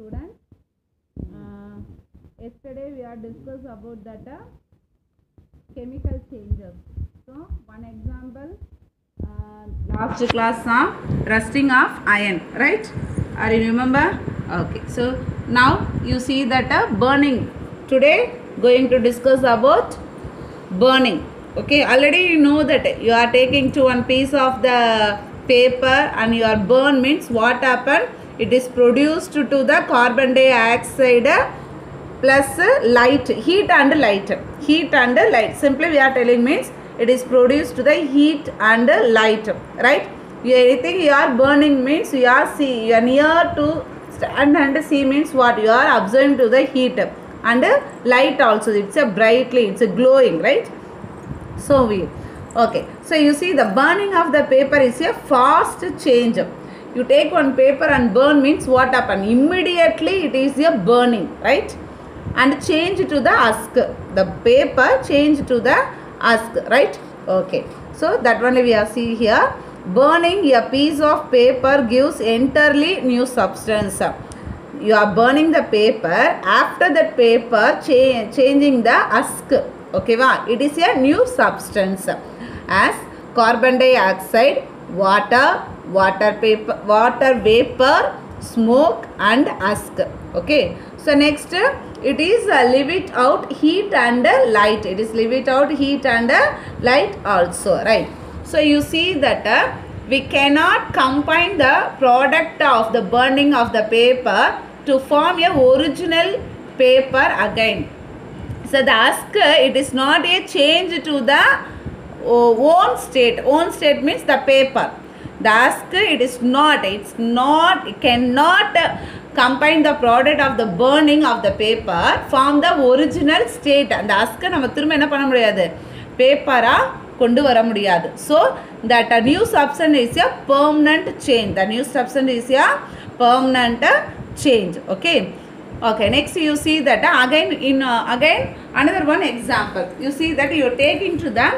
students. Yesterday we are discussed about that chemical changes. So one example, last class rusting of iron, right? Are you remember? Okay. So now you see that burning. Today going to discuss about burning. Okay, already you know that you are taking to one piece of the paper and you are burn means what happen? It is produced to the carbon dioxide plus light, heat and light. Heat and light. Simply we are telling means it is produced to the heat and light, right? Anything you are burning means you are see, you are near to stand and see means what? You are observing to the heat and light also. It's a brightly, it's a glowing, right? So we, okay, so you see the burning of the paper is a fast change. You take one paper and burn means what happen? Immediately it is a burning, right? And change to the husk. The paper change to the husk, right? Okay, so that one we are see here. Burning a piece of paper gives entirely new substance. You are burning the paper, after that paper changing the husk. Okay, it is a new substance as carbon dioxide, water, water vapor, smoke and husk. Okay, so next it is leave it out heat and light. It is leave it out heat and light also, right? So you see that we cannot combine the product of the burning of the paper to form a original paper again. So the husk, it is not a change to the own state. Own state means the paper. The husk, it cannot combine the product of the burning of the paper, form the original state. And the husk நம்ம திரும்ப என்ன பண்ண முடியாது, பேப்பரா கொண்டு வர முடியாது. So that a new substance is a permanent change. The new substance is a permanent change. Okay. Okay, next you see that again another one example. You see that you are taking to the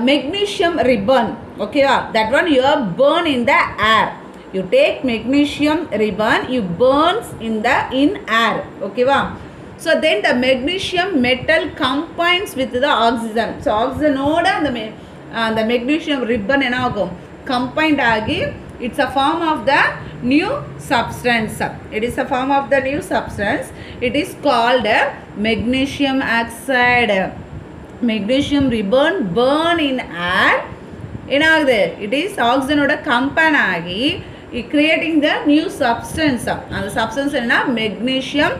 magnesium ribbon. Okay, that one you are burn in the air. You take magnesium ribbon, you burns in air. Okay, so then the magnesium metal combines with the oxygen. So oxygen and the magnesium ribbon combined agi. It's a form of the new substance. It is a form of the new substance. It is called magnesium oxide. Magnesium ribbon burn in air. It is oxygen combine agi, creating the new substance. And the substance is magnesium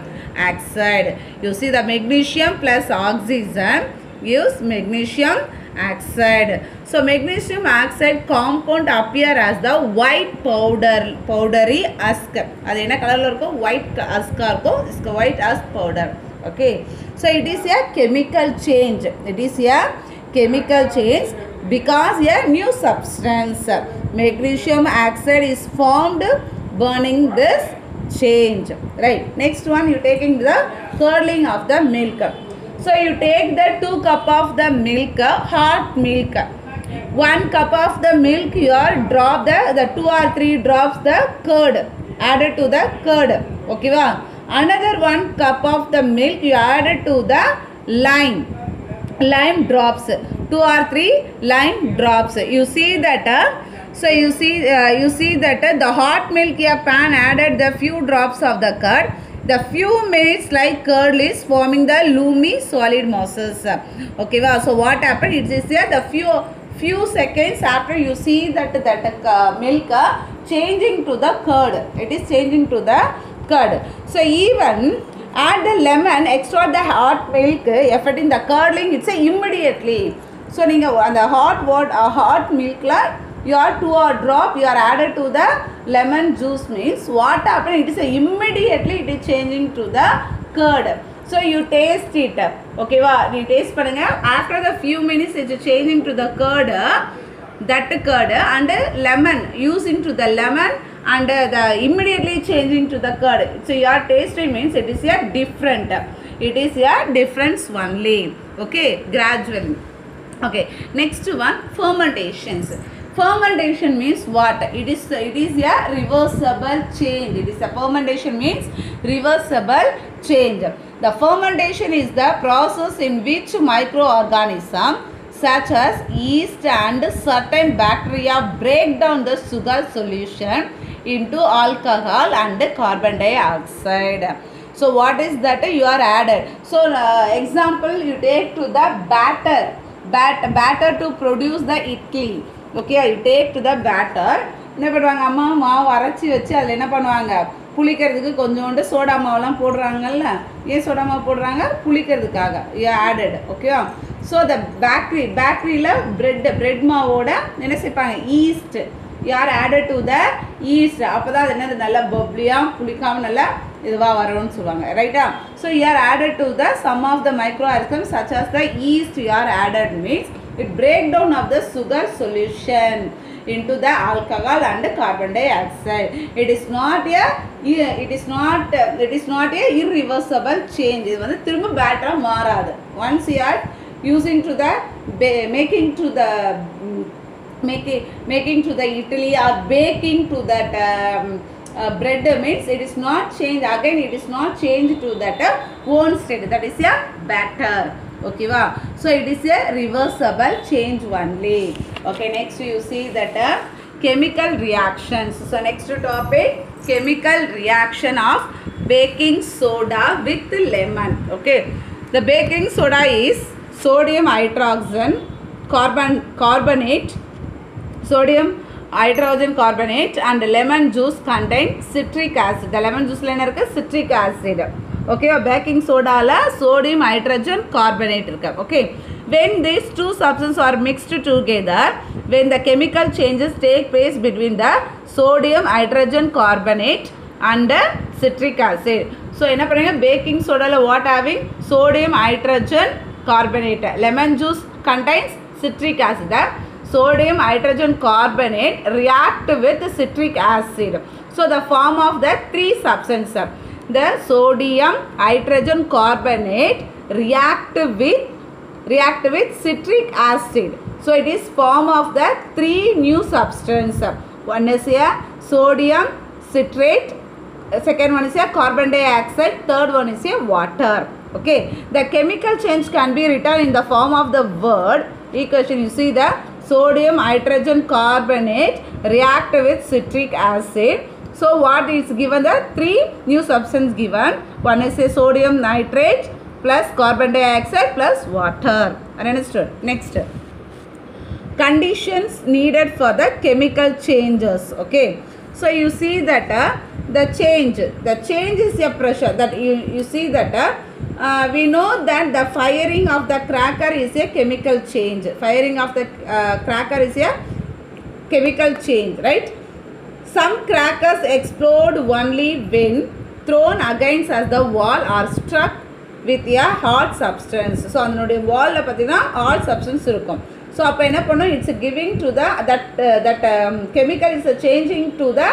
oxide. You see the magnesium plus oxygen gives magnesium oxide. So magnesium oxide compound appear as the white powdery husk. That is color white husk or white husk powder. Okay, so it is a chemical change. It is a chemical change because a new substance, magnesium oxide, is formed burning this change. Right. Next one, you taking the curdling of the milk. So you take the 2 cup of the milk, hot milk. 1 cup of the milk, you are drop the 2 or 3 drops the curd, added to the curd. Okay, another 1 cup of the milk you added to the lime drops, 2 or 3 lime drops. You see that so you see that the hot milk pan added the few drops of the curd. The few minutes like curd is forming the loomy solid masses. Okay, so what happened? It is here the few seconds after you see that milk changing to the curd. It is changing to the curd. So even add the lemon, extract the hot milk, affecting the curdling, it's immediately. So on the hot milk la you are 2 drop you are added to the lemon juice means what happened? It is immediately it is changing to the curd. So you taste it. Okay, you taste after the few minutes it is changing to the curd. That curd and lemon, using to the lemon and the immediately changing to the curd. So your tasting means it is a different. It is a difference only. Okay, gradually. Okay, next one, fermentations. Fermentation means what? It is a reversible change. It is a fermentation means reversible change. The fermentation is the process in which microorganisms such as yeast and certain bacteria break down the sugar solution into alcohol and carbon dioxide. So what is that you are added? So example, you take to the batter to produce the idli. Okay, you take to the batter. என்ன பண்ணுவாங்க அம்மா மாவு அரைச்சி வச்சு அதில் என்ன பண்ணுவாங்க புளிக்கிறதுக்கு கொஞ்சோண்டு சோடா மாவுலாம் போடுறாங்கல்ல. ஏன் சோடா மாவு போடுறாங்க? புளிக்கிறதுக்காக. You added. ஓகேவா? ஸோ த பேக்கரியில் பிரெட் மாவோட என்ன சேர்ப்பாங்க? ஈஸ்ட். யார் ஆடட் டு த ஈஸ்ட். அப்போ தான் அது என்னது நல்லா பப்ளியாக புளிக்காமல் நல்லா இதுவாக வரும்னு சொல்லுவாங்க. ரைட்டா? So you are added to the sum of the microorganisms such as the yeast you are added means it break down of the sugar solution into the alcohol and carbon dioxide. It is not a irreversible change. இது வந்து திரும்ப பேட்டரா மாறாது. Once you are using to the making to the idli or baking to that bread means it is not changed again. It is not changed to that own state. That is a batter. Okay va? So it is a reversible change only. Okay, next you see that chemical reactions. So next topic, chemical reaction of baking soda with lemon. Okay, the baking soda is sodium hydrogen carbonate, sodium hydrogen carbonate and lemon juice contain citric acid. The lemon juice la enna irukku? Citric acid. Okay, baking soda la sodium hydrogen carbonate irukku. Okay, when these two substances are mixed together, when the chemical changes take place between the sodium hydrogen carbonate and citric acid. So enna pannunga? Baking soda la what having? Sodium hydrogen carbonate. Lemon juice contains citric acid. The sodium hydrogen carbonate react with citric acid. So the form of the three substances. The sodium hydrogen carbonate react with citric acid. So it is form of the three new substances. One is a sodium citrate, second one is a carbon dioxide, third one is a water. Okay, the chemical change can be written in the form of the word equation. You see the sodium hydrogen carbonate react with citric acid. So what is given? The three new substances given. One is a sodium nitrate plus carbon dioxide plus water. Understood? Next, conditions needed for the chemical changes. Okay, so you see that the change is a pressure. That you see that we know that the firing of the cracker is a chemical change. Firing of the cracker is a chemical change, right? Some crackers explode only when thrown against as the wall or struck with a hot substance. So அதனுடைய wall பார்த்தீங்கன்னா hot substance இருக்கும். So அப்போ என்ன பண்ணும்? It's giving to the that chemical is changing to the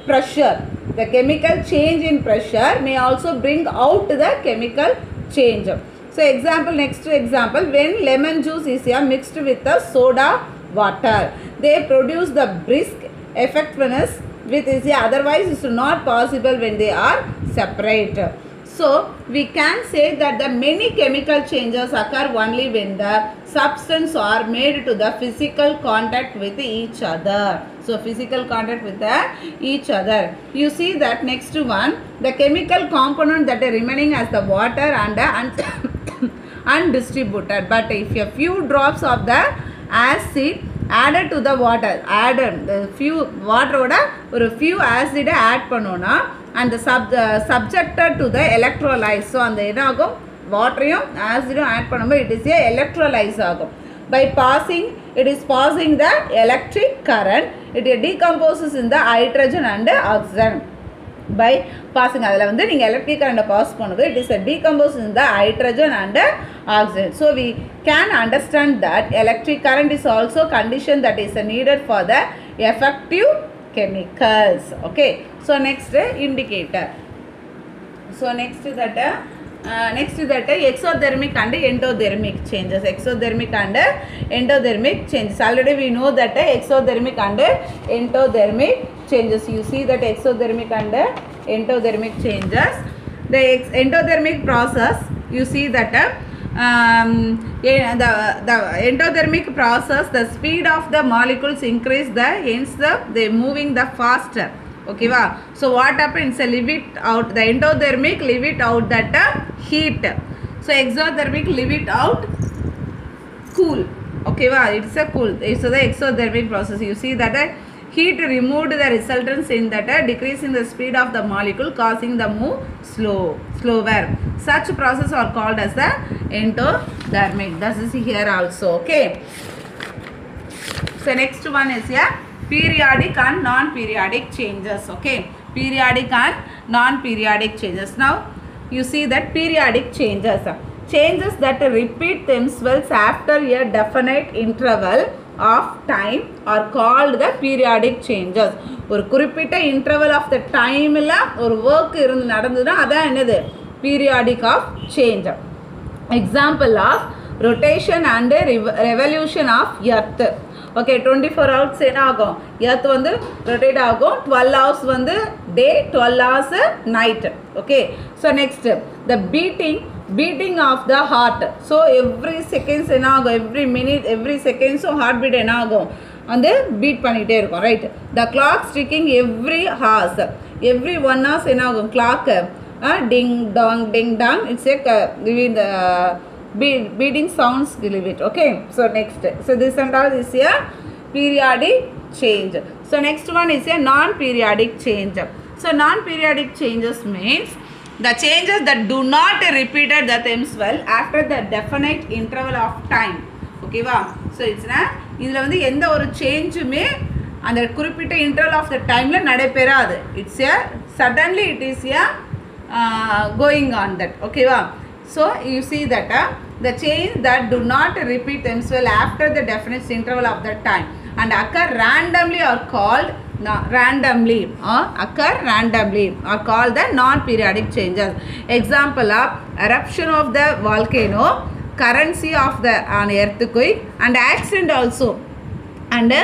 pressure. The chemical change in pressure may also bring out the chemical change. So example, next example, when lemon juice is mixed with the soda water, they produce the brisk effectiveness with otherwise it's not possible when they are separate. So we can say that the many chemical changes occur only when the substance are made to the physical contact with each other. So physical contact with each other. You see that next one, the chemical component that are remaining as the water and undistributed. But if a few drops of the acid added to the water, few water oda or few acid add பண்ணோம்னா and the subjected to the electrolyte. So அந்த என்ன ஆகும்? வாட்டரையும் ஆசிடும் add பண்ணும்போது it is a electrolyze ஆகும். By passing, it is passing the electric current, it decomposes in the hydrogen and oxygen. By passing அதில் வந்து நீங்கள் electric கரண்ட்டை பாஸ் பண்ணுது, it is a decompose in the hydrogen and oxygen. So we can understand that electric current is also condition that is needed for the effective chemicals. Okay, so next indicator. So next that next is that exothermic and endothermic changes. Exothermic and endothermic changes. Already we know that exothermic and endothermic changes. You see that exothermic and endothermic changes. The endothermic process, you see that the endothermic process, the speed of the molecules increase, hence they moving the faster. Okay va? So what happens? Leave it out. The endothermic leave it out that heat. So exothermic leave it out cool. Okay va? It's a cool. So the exothermic process, you see that heat removed the resultants in that decrease in the speed of the molecule, causing the move slower. Such process are called as the endothermic. This is here also. Okay. So next one is periodic and non-periodic changes. Okay, periodic and non-periodic changes. Now you see that periodic changes that repeat themselves after a definite interval of time are called the periodic changes. ஒரு குறிப்பிட்ட interval of the time ல ஒரு work நடந்ததுன்னா அதான் என்னது periodic of change. Example of rotation and revolution of earth. Okay, 24 hours என்ன ஆகும், earth வந்து rotate ஆகும், 12 hours வந்து day, 12 hours night. Okay, so next the beating of the heart. So every seconds என்ன ஆகும், every minute, every second so heartbeat என்ன ஆகும், வந்து beat பண்ணிட்டே இருக்கும், right? The clock ticking every hours, every 1 hours என்ன ஆகும், clock ding dong, it's a giving the beating sounds, believe it. Okay, so next, so this and all is a periodic change. So next one is a non-periodic change. So non-periodic changes means the changes that do not repeat themselves after the definite interval of time. Okay va? So it's இதில் வந்து எந்த ஒரு சேஞ்சுமே அந்த குறிப்பிட்ட interval of the timeல நடைபெறாது. It's a suddenly it is a going on that. Okay va? So you see that the change that do not repeat themselves after the definite interval of the time and occur randomly are called called the non-periodic changes. Example of eruption of the volcano, currency of the an earthquake, and accident also, and a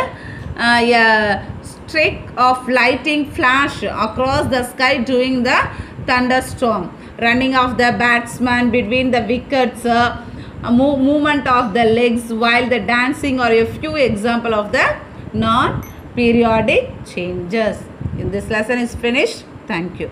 streak of lightning flash across the sky during the thunderstorm, running of the batsman between the wickets, movement of the legs while the dancing are a few example of the non-periodic changes. In this lesson is finished. Thank you.